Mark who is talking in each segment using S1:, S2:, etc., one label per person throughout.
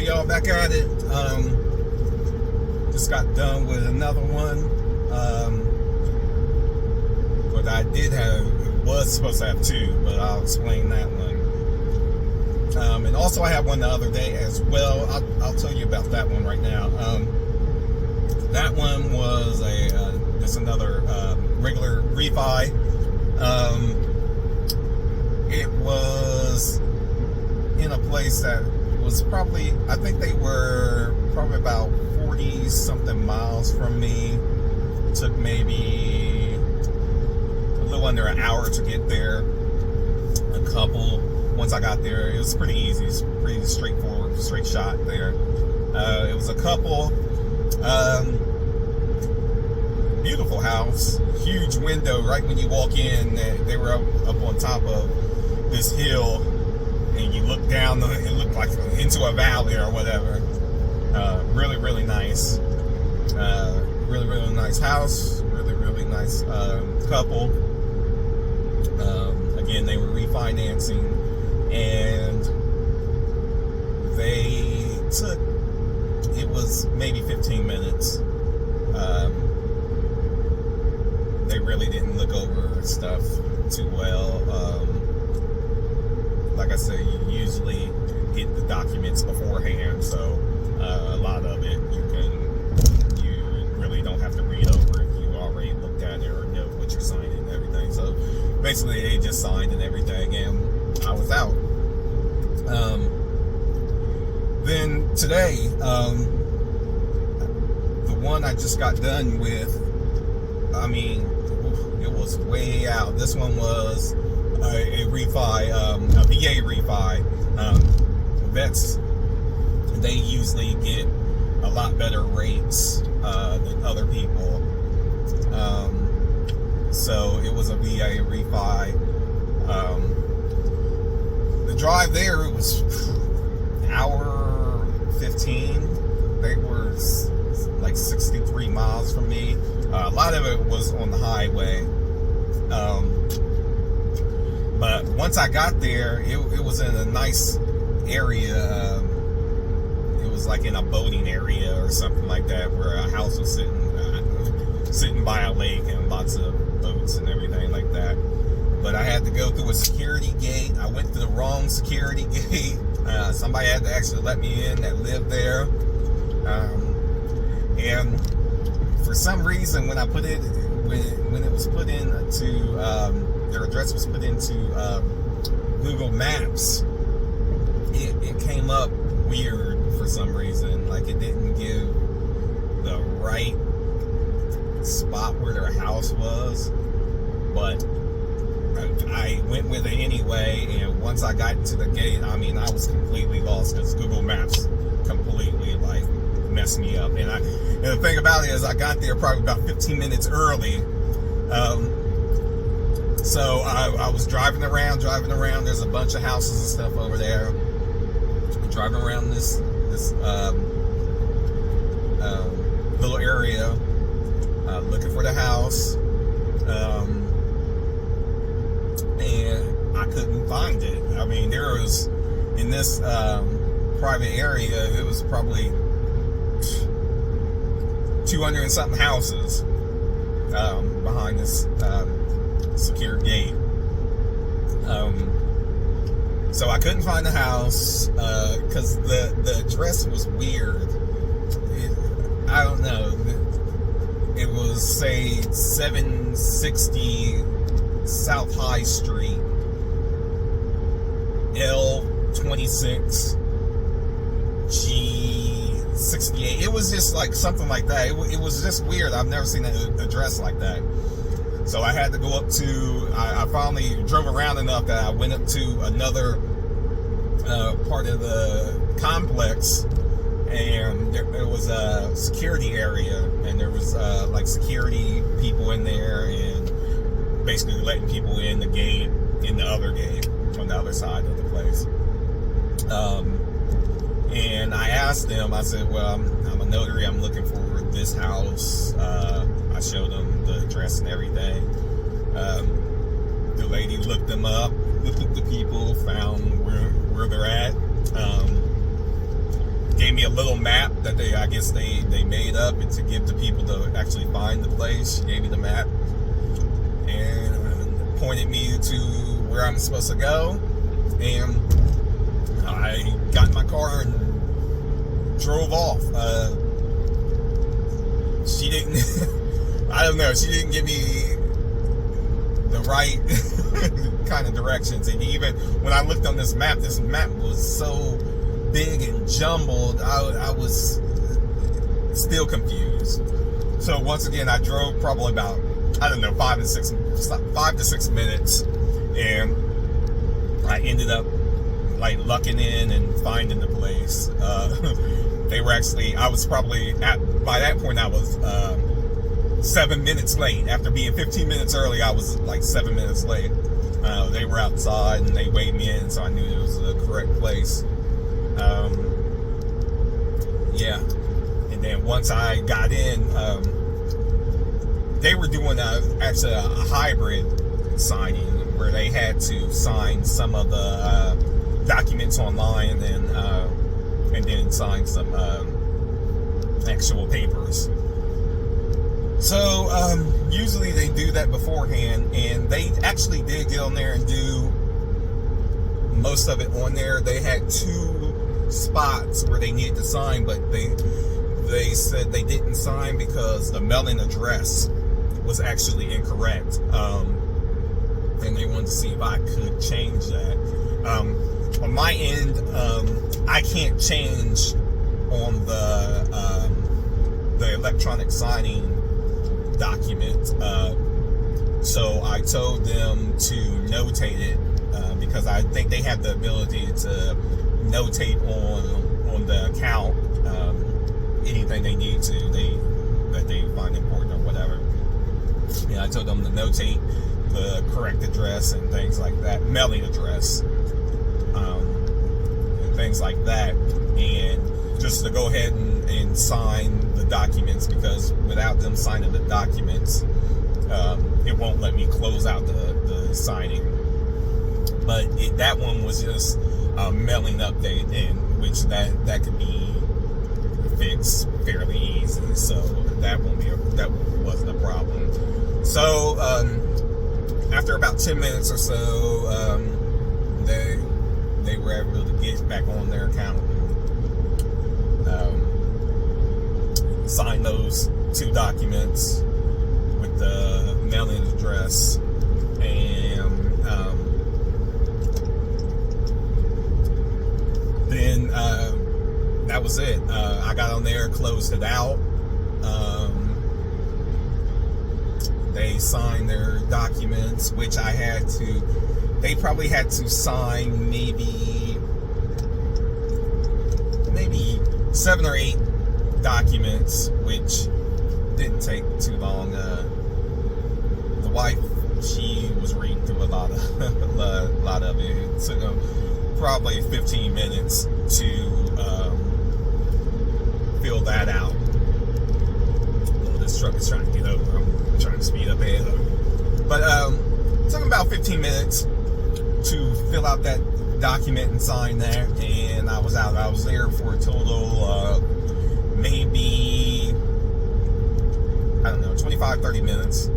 S1: Okay, y'all, back at it. Just got done with another one. But I was supposed to have two, but I'll explain that one. And also I had one the other day as well. I'll tell you about that one right now. That one was just another regular refi. It was in a place that was probably, I think they were probably about 40 something miles from me. It took maybe a little under an hour to get there. Once I got there, it was pretty easy. It's pretty straightforward, straight shot there. It was a couple. Beautiful house, huge window right when you walk in. They were up on top of this hill, and you look down, it looked like into a valley or whatever. Really, really nice. Really, really nice house. Really, really nice couple. Again, they were refinancing, and it was maybe 15 minutes. They really didn't look over stuff too well. Like I said, you usually get the documents beforehand, so a lot of it you really don't have to read over if you already looked at it or know what you're signing and everything. So basically, they just signed and everything, and I was out. Then today, the one I just got done with, I mean, it was way out. This one was a refi, a VA refi. Vets, they usually get a lot better rates than other people. So it was a VA refi. The drive there, it was hour 15. They were like 63 miles from me. A lot of it was on the highway. But once I got there, it was in a nice area. It was like in a boating area or something like that, where a house was sitting by a lake and lots of boats and everything like that. But I had to go through a security gate. I went to the wrong security gate. Somebody had to actually let me in that lived there. And for some reason, when it was put into their address was put into Google Maps, it came up weird for some reason. Like, it didn't give the right spot where their house was, but I went with it anyway. And once I got into the gate, I mean, I was completely lost, because Google Maps completely like messed me up. And the thing about it is, I got there probably about 15 minutes early. So I was driving around. There's a bunch of houses and stuff over there. Driving around this little area, looking for the house, and I couldn't find it. I mean, there was, in this private area, it was probably 200 and something houses behind this secure gate. So I couldn't find the house because the address was weird. I don't know. It was, say, 760 South High Street, L26 G68. It was just like something like that. It was just weird. I've never seen an address like that. So I had to go up to, I finally drove around enough that I went up to another part of the complex, and there was a security area, and there was like security people in there, and basically letting people in the gate, in the other gate on the other side of the place. And I asked them, I said, well, I'm a notary, I'm looking for this house. I showed them the address and everything. The lady looked them up, looked at the people, found where they're at, gave me a little map that I guess they made up to give to people to actually find the place. She gave me the map and pointed me to where I'm supposed to go. And I got in my car and drove off. She didn't, I don't know, she didn't give me the right kind of directions. And even when I looked on this map was so big and jumbled, I was still confused. So once again, I drove probably about, I don't know, 5 to 6 minutes, and I ended up like lucking in and finding the place. They were actually, I was probably by that point I was 7 minutes late. After being 15 minutes early, I was like 7 minutes late. They were outside and they waved me in, so I knew it was the correct place. Yeah, and then once I got in, they were doing actually a hybrid signing where they had to sign some of the documents online and then sign some actual papers. So usually they do that beforehand, and they actually did get on there and do most of it on there. They had 2 spots where they needed to sign, but they said they didn't sign because the mailing address was actually incorrect, and they wanted to see if I could change that. On my end, I can't change on the electronic signing document, so I told them to notate it, because I think they have the ability to notate on the account anything they need to, that they find important or whatever. Yeah, I told them to notate the correct address and things like that, mailing address, and things like that, and just to go ahead and sign the documents, because without them signing the documents, it won't let me close out the signing. But that one was just a mailing update, and which that could be fixed fairly easy, so that wasn't a problem. So after about 10 minutes or so, they were able to get back on their account and sign those 2 documents with the mailing address, and then that was it. I got on there, closed it out. They signed their documents, which they probably had to sign maybe 7 or 8 documents, which didn't take too long. The wife, she was reading through a lot of it. It took them probably 15 minutes to fill that out. Oh, this truck is trying to get over. I'm trying to speed up ahead of it. But it took about 15 minutes to fill out that document and sign that, and I was out. I was there for a total maybe, I don't know, 25-30 minutes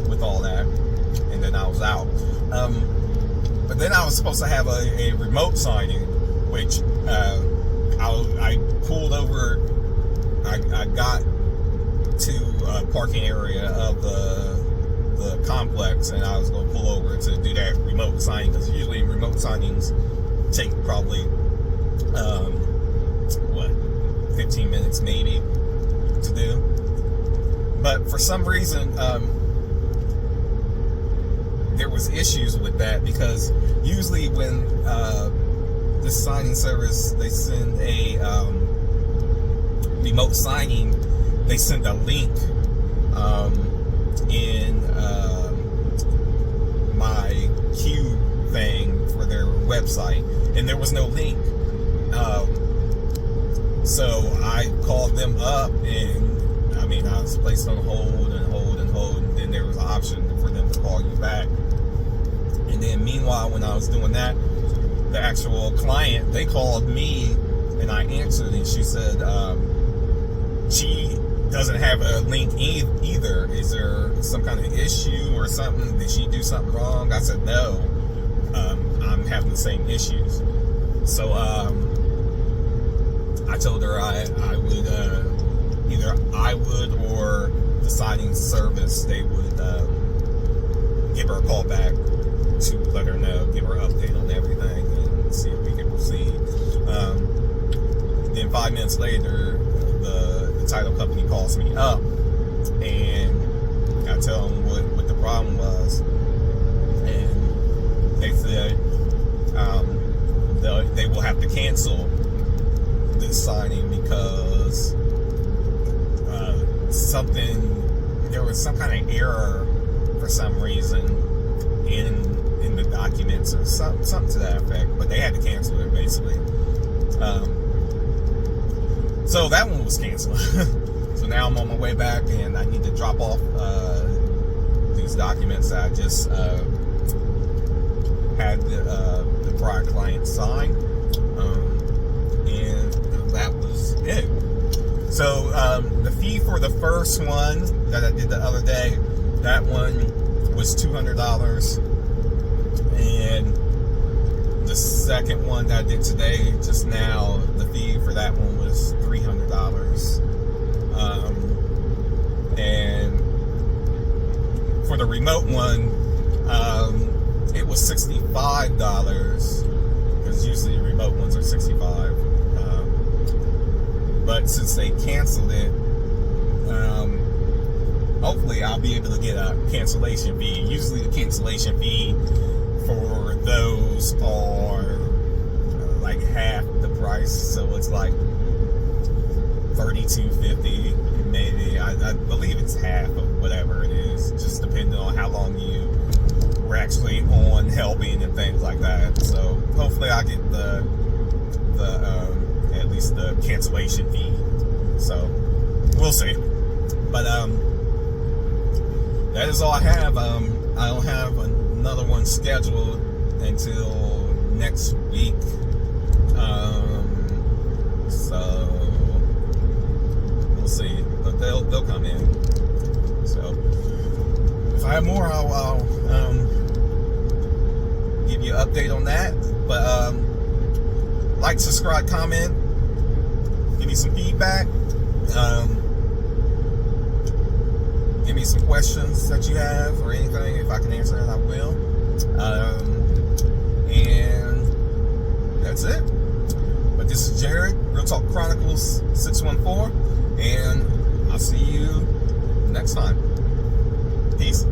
S1: with all that, and then I was out. But then I was supposed to have a remote signing, which I pulled over. I got to a parking area of the complex, and I was going to pull over to do that remote signing, because usually remote signings take probably 15 minutes maybe to do. But for some reason, there was issues with that, because usually when this signing service, they send a remote signing, they send a link in my queue thing for their website, and there was no link. So I called them up, and I was placed on hold, and then there was an option for them to call you back. And then meanwhile, when I was doing that, the actual client, they called me and I answered, and she said she doesn't have a link either. Is there some kind of issue or something? Did she do something wrong? I said no. I'm having the same issues. So I told her I would either I would or Deciding Service, they would give her a call back to let her know, give her an update on everything, and see if we can proceed. Then 5 minutes later, the title company calls me up, and I tell them what the problem was, and they said they will have to cancel this signing because there was some kind of error for some reason in the documents or something to that effect, but they had to cancel it basically. So that one was canceled. So now I'm on my way back, and I need to drop off these documents that I just had the prior client sign, and that was it. So the fee for the first one that I did the other day, that one was $200, and the second one that I did today, just now, the fee for that one was $300. And for the remote one, it was $65, because usually remote ones are $65. But since they canceled it, hopefully I'll be able to get a cancellation fee. Usually the cancellation fee for those are like half the price, so it's like $32.50 maybe. I believe it's half of whatever it is, just depending on how long you were actually on helping and things like that. So hopefully I get the at least the cancellation fee. So we'll see. But that is all I have. I don't have another one scheduled until next week. So we'll see. But they'll come in. So if I have more, I'll give you an update on that. But like, subscribe, comment, give me some feedback. Give me some questions that you have or anything. If I can answer it, I will. And that's it. But this is Jared, Real Talk Chronicles 614, and I'll see you next time. Peace.